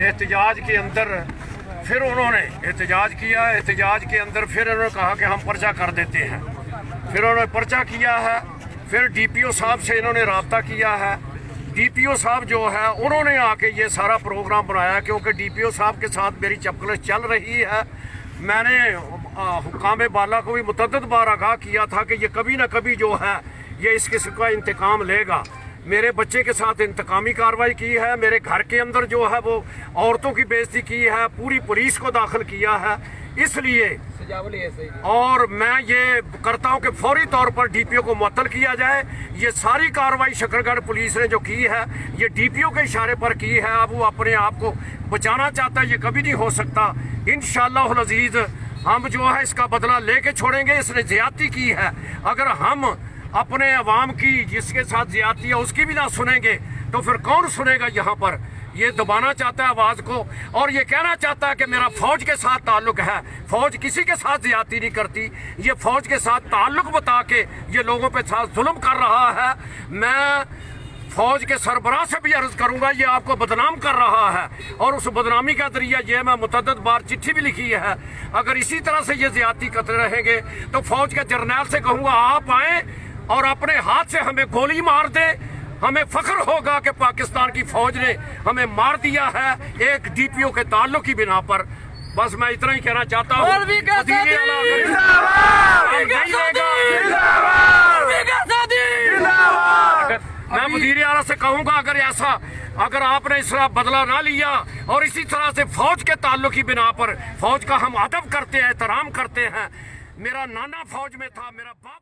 एहतजाज के अंदर फिर उन्होंने एहतजाज किया, एहतजाज के अंदर फिर उन्होंने कहा कि हम पर्चा कर देते हैं। फिर उन्होंने पर्चा किया है। फिर डीपीओ साहब से इन्होंने रब्ता किया है। डीपीओ साहब जो है उन्होंने आके ये सारा प्रोग्राम बनाया, क्योंकि डीपीओ साहब के साथ मेरी चपकलश चल रही है। मैंने हुक्काम बाला को भी मुतअद्दिद बार आगाह किया था कि ये कभी ना कभी जो है ये इस किस्म का इंतकाम लेगा। मेरे बच्चे के साथ इंतकामी कार्रवाई की है। मेरे घर के अंदर जो है वो औरतों की बेइज्जती की है, पूरी पुलिस को दाखिल किया है। इसलिए और मैं ये करता हूँ कि फौरी तौर पर डीपीओ को मुअत्तल किया जाए। ये सारी कार्रवाई शकरगढ़ पुलिस ने जो की है ये डीपीओ के इशारे पर की है। अब वो अपने आप को बचाना चाहता है, ये कभी नहीं हो सकता। इंशाअल्लाह अज़ीज़ हम जो है इसका बदला लेके छोड़ेंगे। इसने ज़्यादती की है, अगर हम अपने अवाम की जिसके साथ ज़्यादती है उसकी भी ना सुनेंगे तो फिर कौन सुनेगा। यहाँ पर ये दबाना चाहता है आवाज़ को, और ये कहना चाहता है कि मेरा फ़ौज के साथ ताल्लुक़ है। फ़ौज किसी के साथ ज़्यादती नहीं करती। ये फ़ौज के साथ ताल्लुक़ बता के ये लोगों पे साथ जुल्म कर रहा है। मैं फ़ौज के सरबराह से भी अर्ज़ करूंगा, ये आपको बदनाम कर रहा है, और उस बदनामी का जरिया ये मैं मुतअद्दिद बार चिट्ठी भी लिखी है। अगर इसी तरह से ये ज़्यादती करते रहेंगे तो फ़ौज के जर्नैल से कहूँगा आप आएँ और अपने हाथ से हमें गोली मार दे। हमें फख्र होगा कि पाकिस्तान की फ़ौज ने हमें मार दिया है एक डीपीओ के ताल्लुक की बिना पर। बस मैं इतना ही कहना चाहता हूँ। मैं वज़ीर आला से कहूँगा अगर आपने इस तरह बदला ना लिया और इसी तरह से फ़ौज के ताल्लुक की बिना पर, फ़ौज का हम अदब करते हैं, एहतराम करते हैं। मेरा नाना फ़ौज में था, मेरा बाप